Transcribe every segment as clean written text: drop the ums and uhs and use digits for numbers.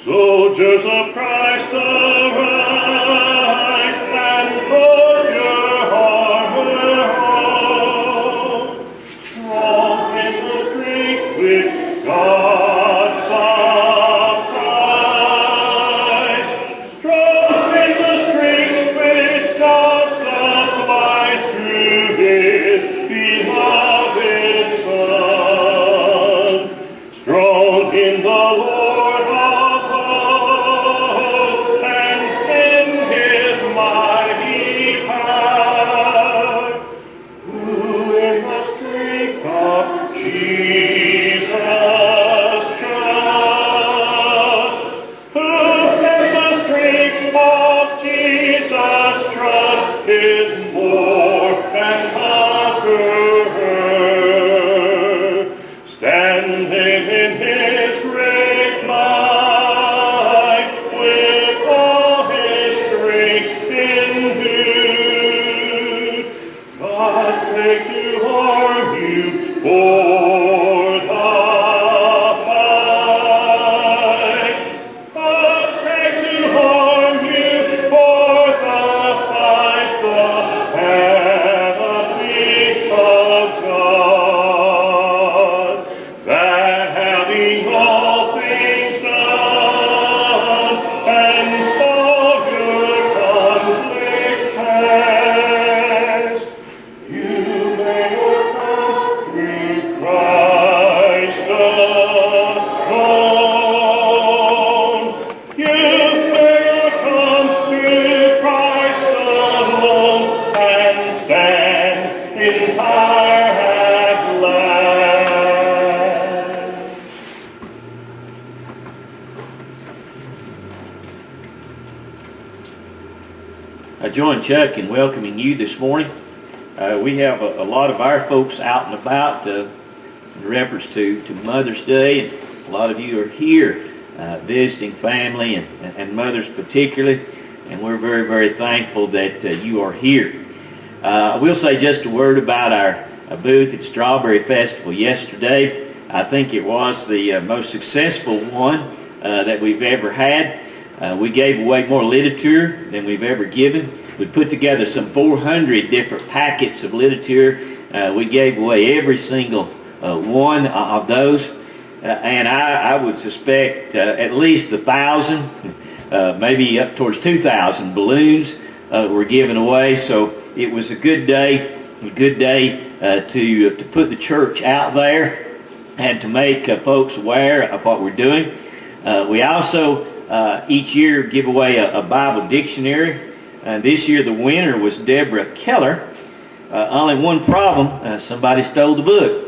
Soldiers of Christ arise and put your armor on. Strong in the strength which God supplies. Strong in the strength which God supplies through His beloved Son. Strong in the Lord. I join Chuck in welcoming you this morning. We have a lot of our folks out and about in reference to Mother's Day, and a lot of you are here visiting family and mothers particularly, and we're very, very thankful that you are here. I will say just a word about our booth at Strawberry Festival yesterday. I think it was the most successful one that we've ever had. We gave away more literature than we've ever given. We put together some 400 different packets of literature. We gave away every single one of those. And I would suspect at least 1,000, maybe up towards 2,000 balloons were given away. So it was a good day to put the church out there and to make folks aware of what we're doing. We also each year give away a Bible dictionary. This year the winner was Deborah Keller. Only one problem, somebody stole the book.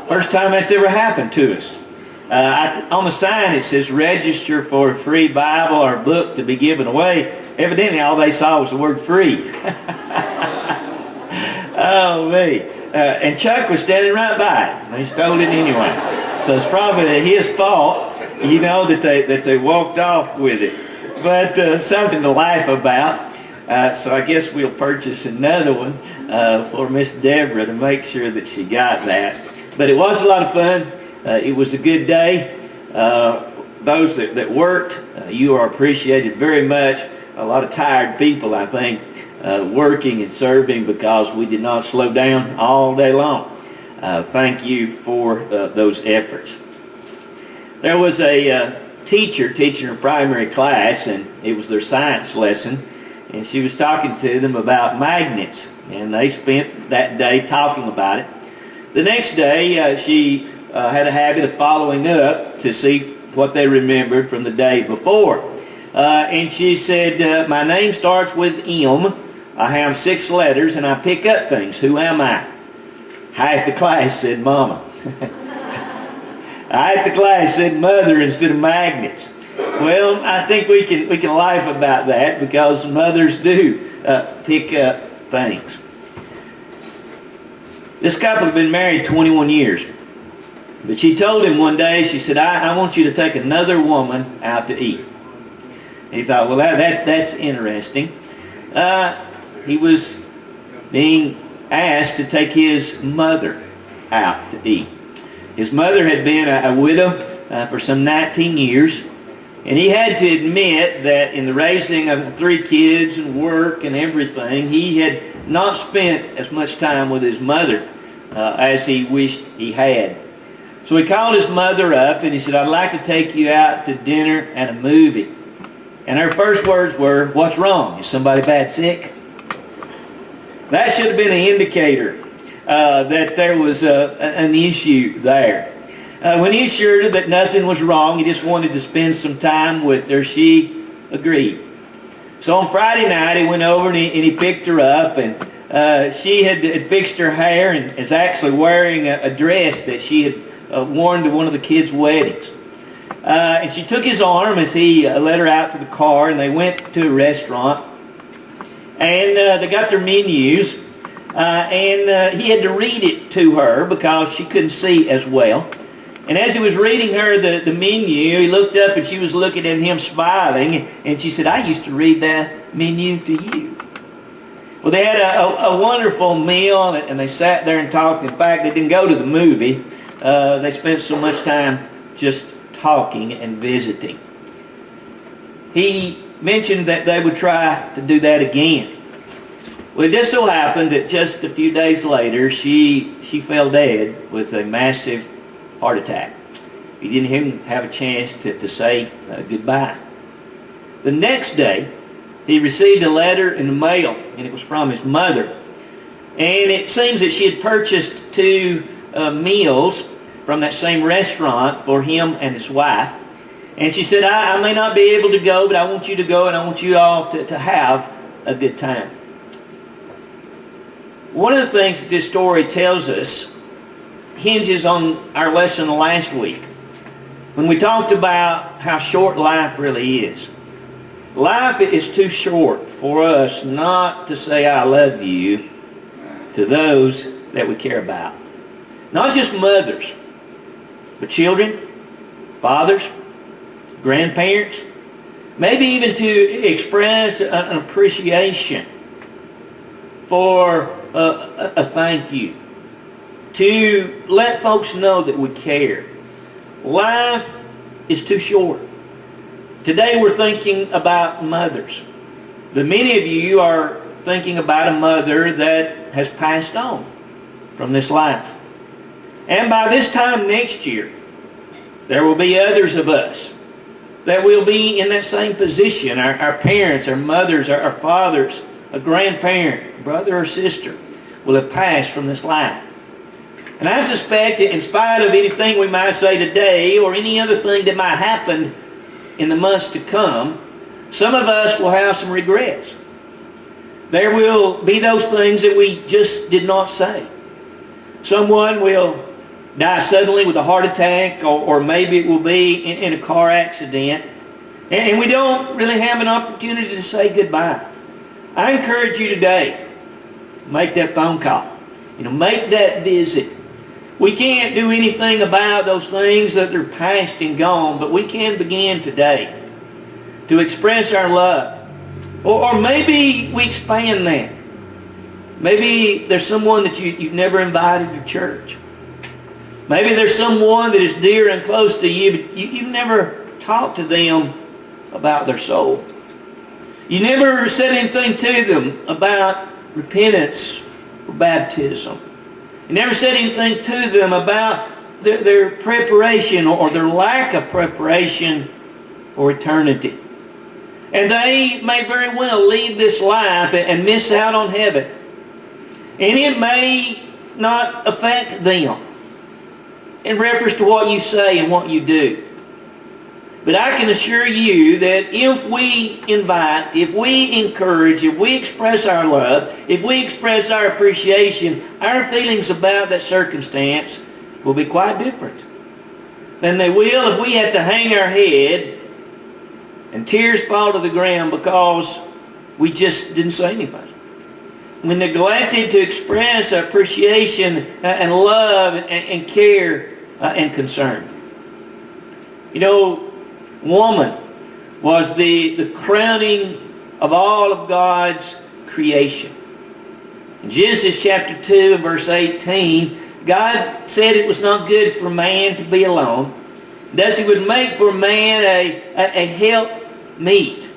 First time that's ever happened to us. On the sign it says register for a free Bible or book to be given away. Evidently all they saw was the word free. Oh me. And Chuck was standing right by it. They stole it anyway. So it's probably his fault, you know, that they walked off with it. But something to laugh about. So I guess we'll purchase another one for Miss Deborah to make sure that she got that. But it was a lot of fun. It was a good day. Those that worked, you are appreciated very much. A lot of tired people, I think, working and serving because we did not slow down all day long. Thank you for those efforts. There was a teacher teaching her primary class, and it was their science lesson, and she was talking to them about magnets, and they spent that day talking about it. The next day, she had a habit of following up to see what they remembered from the day before. And she said, my name starts with M. I have 6 letters, and I pick up things. Who am I? Half the class said Mama. Half the class said Mother instead of magnets. Well, I think we can laugh about that because mothers do pick up things. This couple had been married 21 years. But she told him one day, she said, I want you to take another woman out to eat. He thought, well, that's interesting. He was being asked to take his mother out to eat. His mother had been a widow for some 19 years. And he had to admit that in the raising of 3 kids and work and everything, he had not spent as much time with his mother as he wished he had. So he called his mother up and he said, "I'd like to take you out to dinner and a movie." And her first words were, "What's wrong? Is somebody bad sick?" That should have been an indicator that there was an issue there. When he assured her that nothing was wrong, he just wanted to spend some time with her, she agreed. So on Friday night, he went over and he picked her up, and she had fixed her hair and is actually wearing a dress that she had worn to one of the kids' weddings. And she took his arm as he led her out to the car, and they went to a restaurant. And they got their menus, and he had to read it to her because she couldn't see as well. And as he was reading her the menu, he looked up and she was looking at him smiling, and she said, "I used to read that menu to you." Well, they had a wonderful meal, and they sat there and talked. In fact, they didn't go to the movie. They spent so much time just talking and visiting. He mentioned that they would try to do that again. Well, it just so happened that just a few days later, she fell dead with a massive heart attack. He didn't even have a chance to say goodbye. The next day, he received a letter in the mail, and it was from his mother. And it seems that she had purchased 2 meals from that same restaurant for him and his wife. And she said, I may not be able to go, but I want you to go, and I want you all to have a good time. One of the things that this story tells us hinges on our lesson last week, when we talked about how short life really is. Life is too short for us not to say "I love you" to those that we care about. Not just mothers, but children, fathers, grandparents, maybe even to express an appreciation for a thank you, to let folks know that we care. Life is too short. Today we're thinking about mothers. But many of you are thinking about a mother that has passed on from this life. And by this time next year, there will be others of us that will be in that same position. Our parents, our mothers, our fathers, a grandparent, brother or sister will have passed from this life. And I suspect that in spite of anything we might say today or any other thing that might happen in the months to come, some of us will have some regrets. There will be those things that we just did not say. Someone will die suddenly with a heart attack, or maybe it will be in a car accident, and we don't really have an opportunity to say goodbye. I encourage you today, make that phone call. Make that visit. We can't do anything about those things that are past and gone, but we can begin today to express our love. Or maybe we expand that. Maybe there's someone that you've never invited to church. Maybe there's someone that is dear and close to you, but you've never talked to them about their soul. You never said anything to them about repentance or baptism. You never said anything to them about their preparation or their lack of preparation for eternity. And they may very well leave this life and miss out on heaven. And it may not affect them in reference to what you say and what you do. But I can assure you that if we invite, if we encourage, if we express our love, if we express our appreciation, our feelings about that circumstance will be quite different than they will if we have to hang our head and tears fall to the ground because we just didn't say anything. We neglected to express appreciation and love and care and concern. Woman was the crowning of all of God's creation. In Genesis chapter 2 and verse 18, God said it was not good for man to be alone. Thus he would make for man a help meet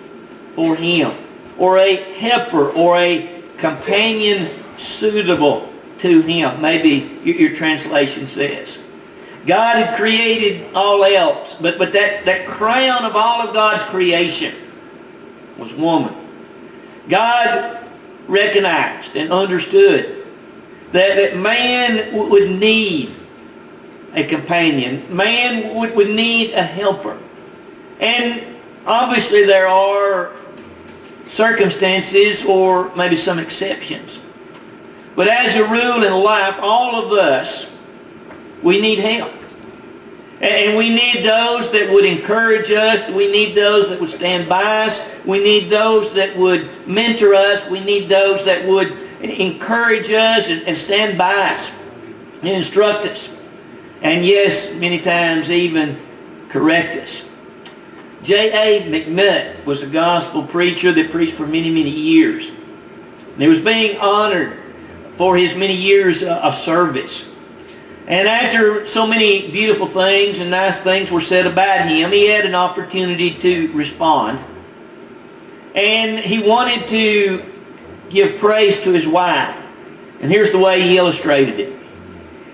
for him, or a helper, or a companion suitable to him. Maybe your translation says. God had created all else, but that crown of all of God's creation was woman. God recognized and understood that man would need a companion. Man would need a helper. And obviously there are circumstances or maybe some exceptions. But as a rule in life, all of us, we need help. And we need those that would encourage us. We need those that would stand by us. We need those that would mentor us. We need those that would encourage us and stand by us and instruct us. And yes, many times even correct us. J.A. McNutt was a gospel preacher that preached for many, many years. And he was being honored for his many years of service. And after so many beautiful things and nice things were said about him, he had an opportunity to respond. And he wanted to give praise to his wife. And here's the way he illustrated it.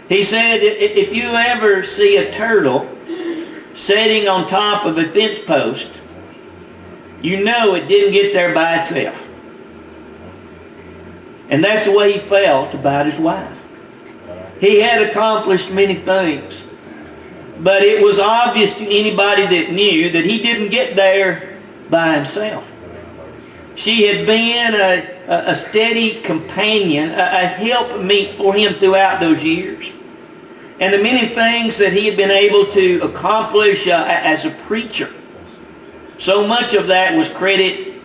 He said, if you ever see a turtle sitting on top of a fence post, you know it didn't get there by itself. And that's the way he felt about his wife. He had accomplished many things, but it was obvious to anybody that knew that he didn't get there by himself. She had been a steady companion, a helpmeet for him throughout those years. And the many things that he had been able to accomplish as a preacher, so much of that was credit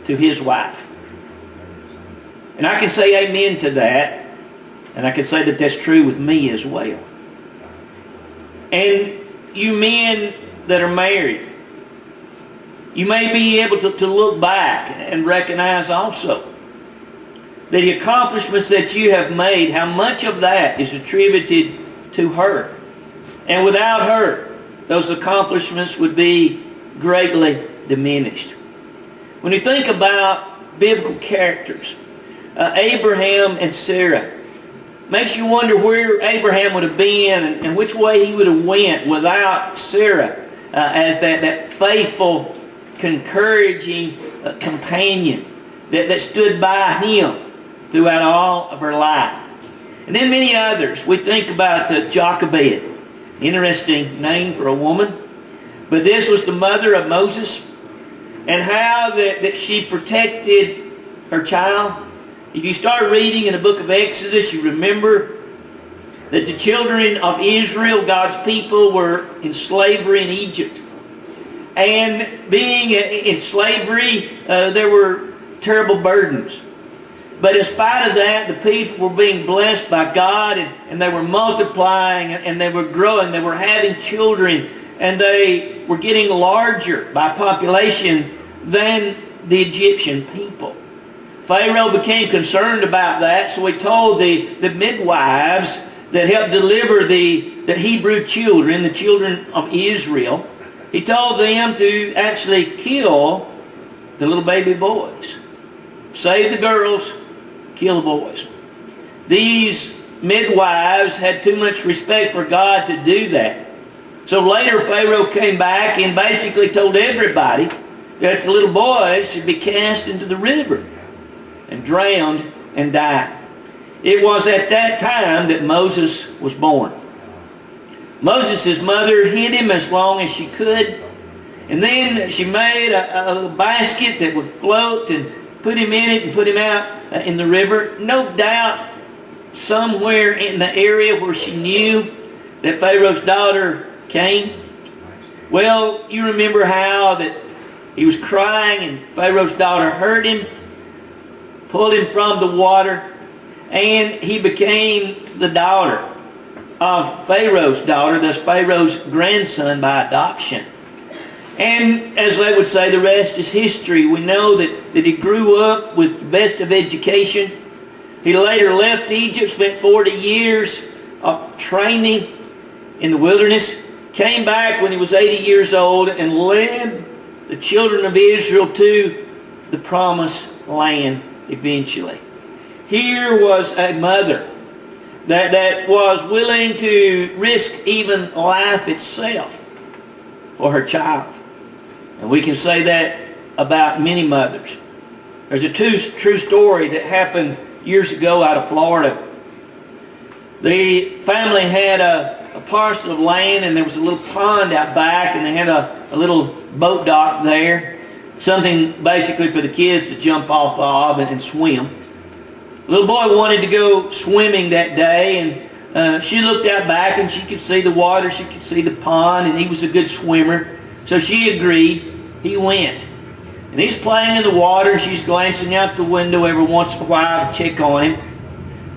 to his wife. And I can say amen to that. And I can say that that's true with me as well. And you men that are married, you may be able to look back and recognize also that the accomplishments that you have made, how much of that is attributed to her. And without her, those accomplishments would be greatly diminished. When you think about biblical characters, Abraham and Sarah, makes you wonder where Abraham would have been and which way he would have went without Sarah as that faithful, encouraging companion that stood by him throughout all of her life. And then many others. We think about Jochebed, interesting name for a woman. But this was the mother of Moses, and how that she protected her child. If you start reading in the book of Exodus, you remember that the children of Israel, God's people, were in slavery in Egypt. And being in slavery, there were terrible burdens. But in spite of that, the people were being blessed by God, and they were multiplying, and they were growing. They were having children, and they were getting larger by population than the Egyptian people. Pharaoh became concerned about that, so he told the midwives that helped deliver the Hebrew children, the children of Israel, he told them to actually kill the little baby boys. Save the girls, kill the boys. These midwives had too much respect for God to do that. So later Pharaoh came back and basically told everybody that the little boys should be cast into the river and drowned and died. It was at that time that Moses was born. Moses' mother hid him as long as she could, and then she made a little basket that would float and put him in it and put him out in the river. No doubt somewhere in the area where she knew that Pharaoh's daughter came. Well, you remember how that he was crying and Pharaoh's daughter heard him, pulled him from the water, and he became the daughter of Pharaoh's daughter, thus Pharaoh's grandson by adoption. And as they would say, the rest is history. We know that he grew up with the best of education. He later left Egypt, spent 40 years of training in the wilderness, came back when he was 80 years old and led the children of Israel to the promised land eventually. Here was a mother that was willing to risk even life itself for her child. And we can say that about many mothers. There's a true story that happened years ago out of Florida. The family had a parcel of land, and there was a little pond out back, and they had a little boat dock there. Something basically for the kids to jump off of and swim. The little boy wanted to go swimming that day, and she looked out back and she could see the water, she could see the pond, and he was a good swimmer. So she agreed. He went. And he's playing in the water, and she's glancing out the window every once in a while to check on him.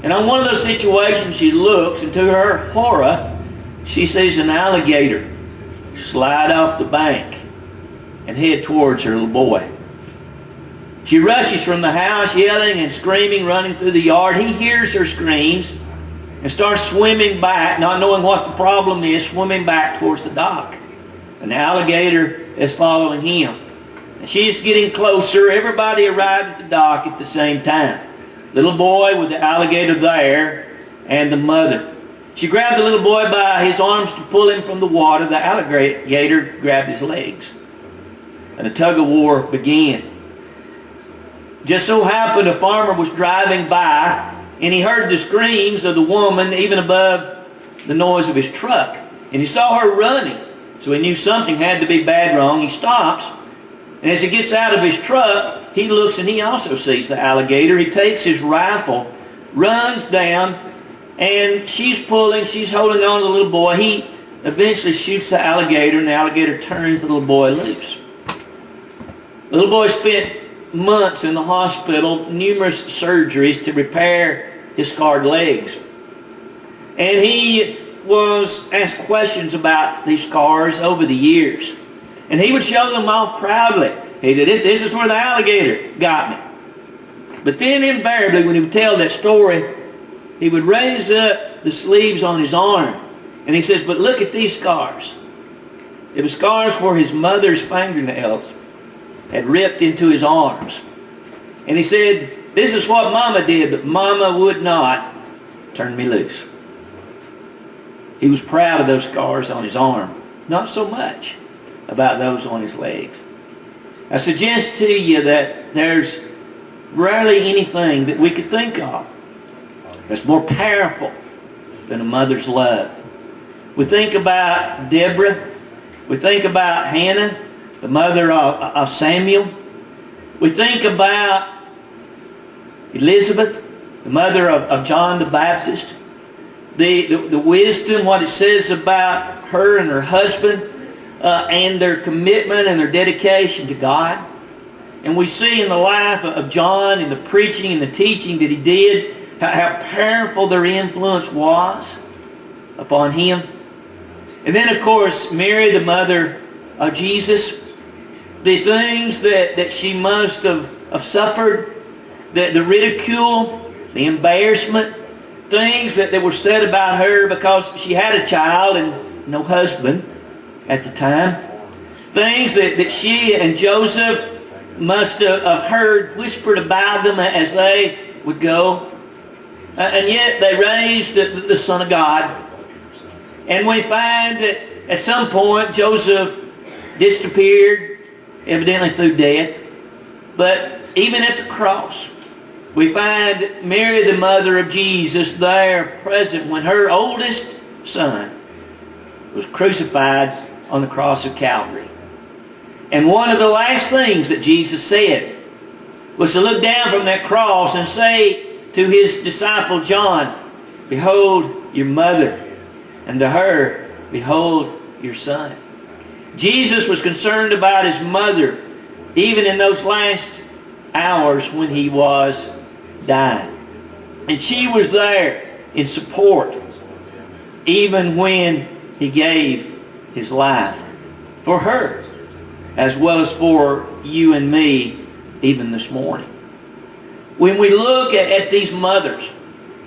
And on one of those situations she looks, and to her horror, she sees an alligator slide off the bank and head towards her little boy. She rushes from the house, yelling and screaming, running through the yard. He hears her screams and starts swimming back, not knowing what the problem is, swimming back towards the dock. And the alligator is following him. And she's getting closer. Everybody arrived at the dock at the same time. Little boy with the alligator there, and the mother. She grabbed the little boy by his arms to pull him from the water. The alligator grabbed his legs. And a tug of war began. Just so happened a farmer was driving by, and he heard the screams of the woman even above the noise of his truck. And he saw her running, so he knew something had to be bad wrong. He stops, and as he gets out of his truck, he looks and he also sees the alligator. He takes his rifle, runs down, and she's pulling, she's holding on to the little boy. He eventually shoots the alligator, and the alligator turns the little boy loose. The little boy spent months in the hospital, numerous surgeries to repair his scarred legs. And he was asked questions about these scars over the years. And he would show them off proudly. He said, this is where the alligator got me. But then invariably when he would tell that story, he would raise up the sleeves on his arm. And he says, but look at these scars. It was scars where his mother's fingernails had ripped into his arms. And he said, this is what Mama did, but Mama would not turn me loose. He was proud of those scars on his arm, not so much about those on his legs. I suggest to you that there's rarely anything that we could think of that's more powerful than a mother's love. We think about Deborah. We think about Hannah, the mother of Samuel. We think about Elizabeth, the mother of John the Baptist. The wisdom, what it says about her and her husband, and their commitment and their dedication to God. And we see in the life of John, in the preaching and the teaching that he did, how powerful their influence was upon him. And then, of course, Mary, the mother of Jesus, the things that she must have suffered, the ridicule, the embarrassment, things that were said about her because she had a child and no husband at the time. Things that she and Joseph must have heard whispered about them as they would go. And yet they raised the Son of God. And we find that at some point Joseph disappeared, evidently through death. But even at the cross, we find Mary, the mother of Jesus, there present when her oldest son was crucified on the cross of Calvary. And one of the last things that Jesus said was to look down from that cross and say to his disciple John, behold your mother, and to her, behold your son. Jesus was concerned about his mother even in those last hours when he was dying. And she was there in support even when he gave his life for her, as well as for you and me even this morning. When we look at these mothers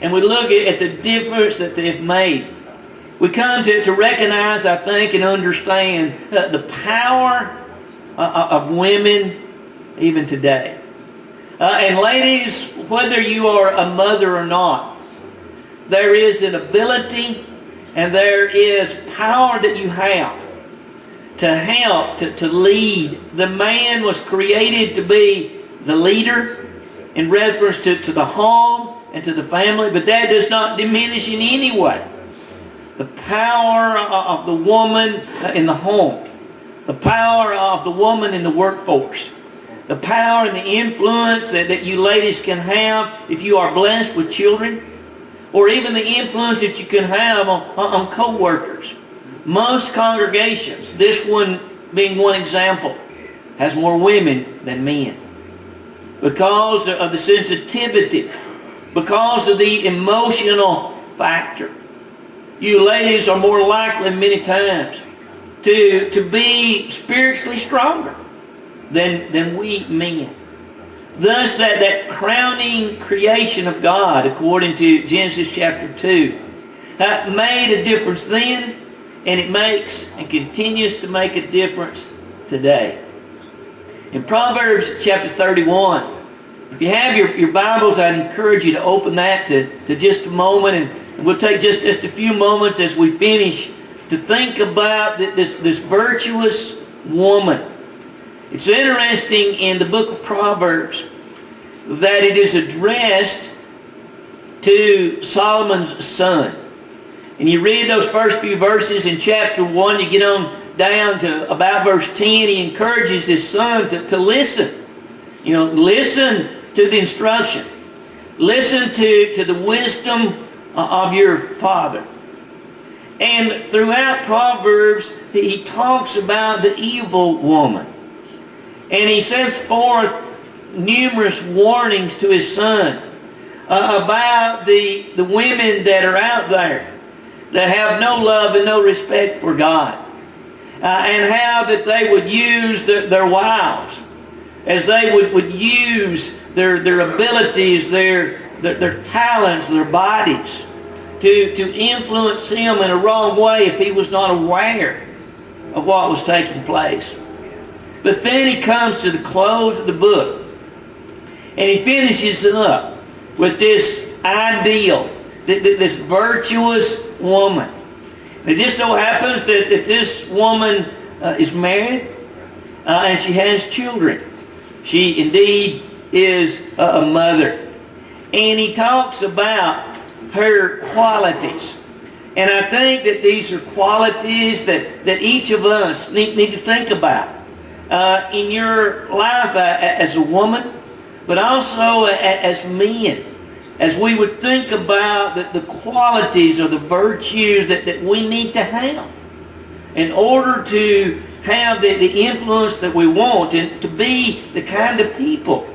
and we look at the difference that they've made, We come to recognize, I think, and understand the power of women even today. And ladies, whether you are a mother or not, there is an ability and there is power that you have to help, to lead. The man was created to be the leader in reference to the home and to the family, but that does not diminish in any way the power of the woman in the home, the power of the woman in the workforce, the power and the influence that you ladies can have if you are blessed with children, or even the influence that you can have on co-workers. Most congregations, this one being one example, has more women than men because of the sensitivity, because of the emotional factor. You ladies are more likely many times to be spiritually stronger than we men. Thus that crowning creation of God, according to Genesis chapter 2, made a difference then, and it makes and continues to make a difference today. In Proverbs chapter 31, if you have your Bibles, I'd encourage you to open that to just a moment, and we'll take just a few moments as we finish to think about this virtuous woman. It's interesting in the book of Proverbs that it is addressed to Solomon's son. And you read those first few verses in chapter 1, you get on down to about verse 10, he encourages his son to listen. Listen to the instruction. Listen to the wisdom of your father. And throughout Proverbs, he talks about the evil woman. And he sets forth numerous warnings to his son about the women that are out there that have no love and no respect for God. And how that they would use their wives, as they would use their abilities, their talents, their bodies, to influence him in a wrong way if he was not aware of what was taking place. But then he comes to the close of the book, and he finishes up with this ideal, this virtuous woman. It just so happens that this woman is married and she has children. She indeed is a mother. And he talks about her qualities. And I think that these are qualities that each of us need to think about in your life as a woman, but also as men. As we would think about the qualities or the virtues that we need to have in order to have the influence that we want and to be the kind of people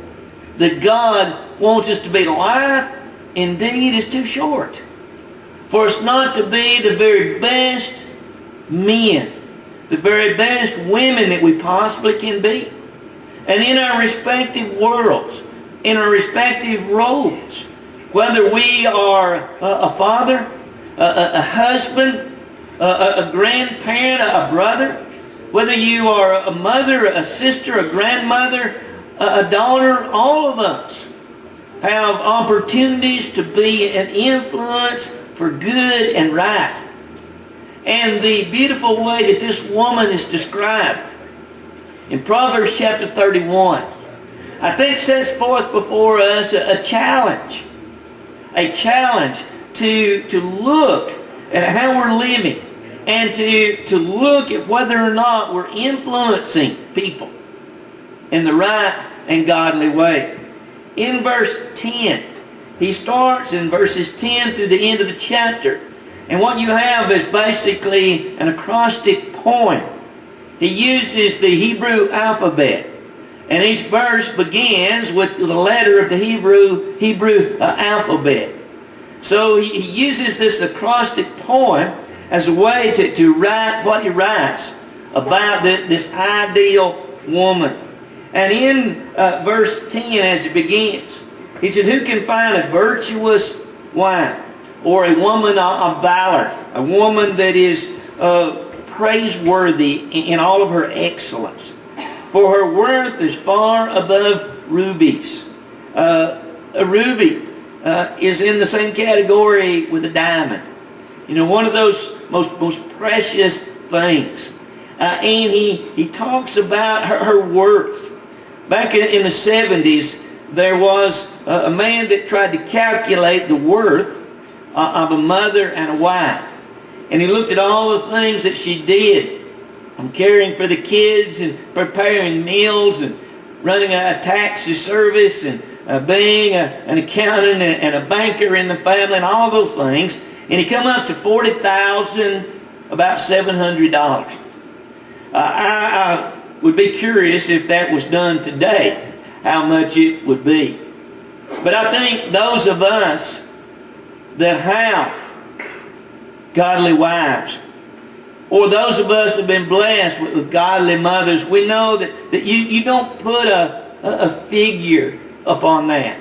that God wants us to be. Life indeed is too short for us not to be the very best men, the very best women that we possibly can be. And in our respective worlds, in our respective roles, whether we are a father, a husband, a grandparent, a brother, whether you are a mother, a sister, a grandmother, a daughter, all of us have opportunities to be an influence for good and right. And the beautiful way that this woman is described in Proverbs chapter 31, I think sets forth before us a challenge. A challenge to look at how we're living and to look at whether or not we're influencing people in the right and godly way. In verse 10, he starts in verses 10 through the end of the chapter. And what you have is basically an acrostic poem. He uses the Hebrew alphabet. And each verse begins with the letter of the Hebrew alphabet. So he uses this acrostic poem as a way to write what he writes about this ideal woman. And in verse 10, as it begins, he said, "Who can find a virtuous wife? or a woman of valor, a woman that is praiseworthy in all of her excellence. For her worth is far above rubies. A ruby is in the same category with a diamond. You know, one of those most precious things. And he talks about her worth. Back in the 70s, there was a man that tried to calculate the worth of a mother and a wife. And he looked at all the things that she did. Caring for the kids and preparing meals and running a taxi service and being an accountant and a banker in the family and all those things. And he come up to $40,000, about $700. I would be curious if that was done today, how much it would be. But I think those of us that have godly wives, or those of us that have been blessed with godly mothers, we know that you don't put a figure upon that.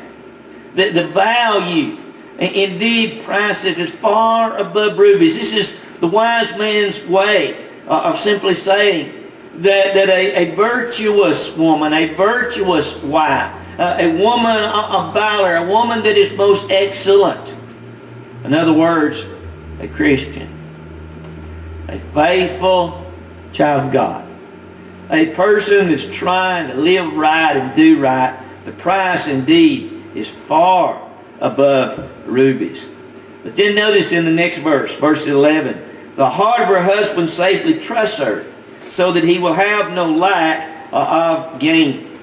The value, indeed, price it is far above rubies. This is the wise man's way of simply saying that a virtuous woman, a virtuous wife, a woman of valor, a woman that is most excellent. In other words, a Christian, a faithful child of God, a person that's trying to live right and do right. The price indeed is far above rubies. But then notice in the next verse, verse 11, the heart of her husband safely trusts her, so that he will have no lack of gain.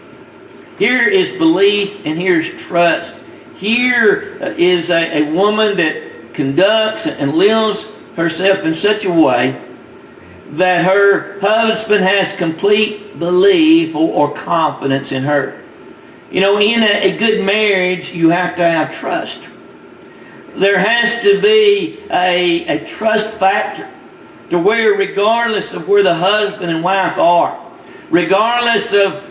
Here is belief and here is trust. Here is a woman that conducts and lives herself in such a way that her husband has complete belief or confidence in her. You know, in a good marriage, you have to have trust. There has to be a trust factor to where, regardless of where the husband and wife are, regardless of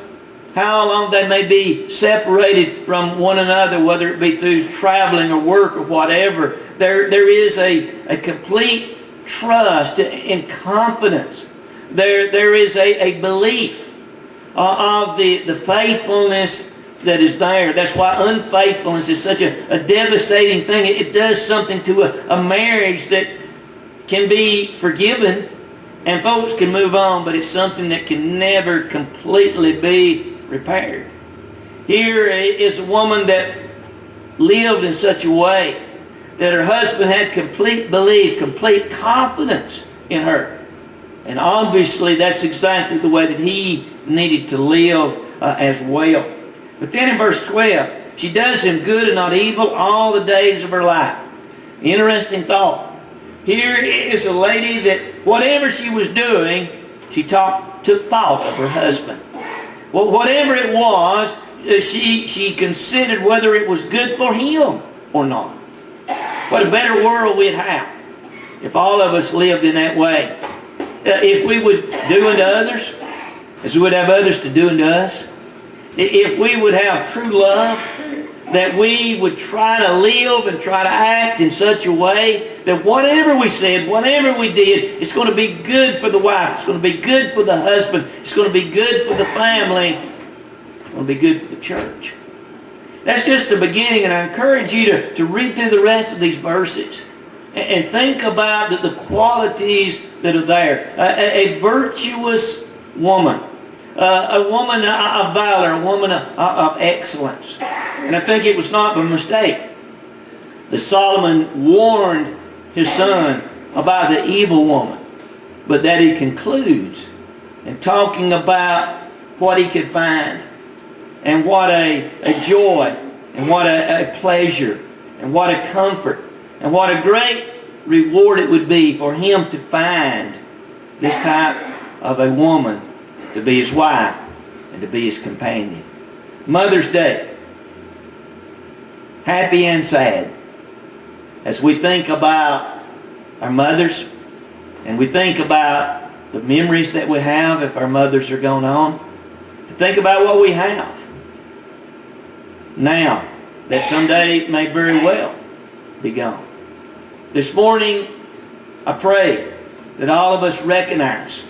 how long they may be separated from one another, whether it be through traveling or work or whatever, there is a complete trust and confidence. There is a belief of the faithfulness that is there. That's why unfaithfulness is such a devastating thing. It does something to a marriage that can be forgiven and folks can move on, but it's something that can never completely be repaired. Here is a woman that lived in such a way that her husband had complete belief, complete confidence in her. And obviously that's exactly the way that he needed to live as well. But then in verse 12, she does him good and not evil all the days of her life. Interesting thought. Here is a lady that whatever she was doing, she took thought of her husband. Well, whatever it was, she considered whether it was good for him or not. What a better world we'd have if all of us lived in that way. If we would do unto others as we would have others to do unto us. If we would have true love, that we would try to live and try to act in such a way that whatever we said, whatever we did, it's going to be good for the wife, it's going to be good for the husband, it's going to be good for the family, it's going to be good for the church. That's just the beginning, and I encourage you to read through the rest of these verses and think about the qualities that are there. A virtuous woman. A woman of valor, a woman of excellence. And I think it was not a mistake that Solomon warned his son about the evil woman, but that he concludes in talking about what he could find and what a joy and what a pleasure and what a comfort and what a great reward it would be for him to find this type of a woman to be his wife and to be his companion. Mother's Day. Happy and sad. As we think about our mothers and we think about the memories that we have if our mothers are gone on, to think about what we have now that someday may very well be gone. This morning, I pray that all of us recognize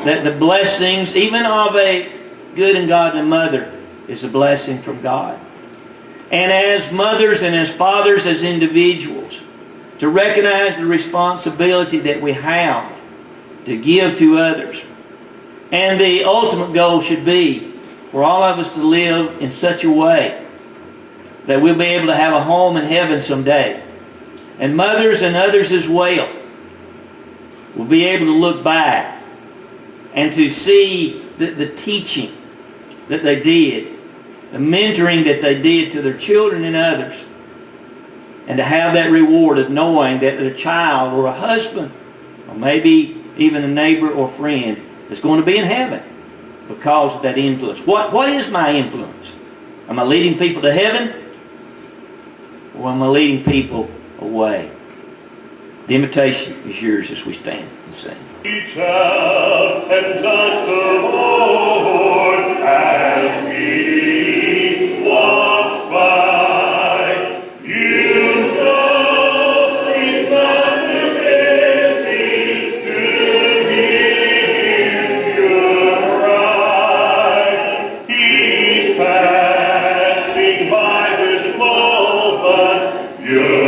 that the blessings, even of a good and godly mother, is a blessing from God. And as mothers and as fathers, as individuals, to recognize the responsibility that we have to give to others. And the ultimate goal should be for all of us to live in such a way that we'll be able to have a home in heaven someday. And mothers and others as well will be able to look back and to see the teaching that they did, the mentoring that they did to their children and others, and to have that reward of knowing that a child or a husband or maybe even a neighbor or friend is going to be in heaven because of that influence. What is my influence? Am I leading people to heaven, or am I leading people away? The invitation is yours as we stand and sing. Reach out and touch the Lord as we walk by. You know He's such a blessing to hear your cry. He's passing by with slow, but you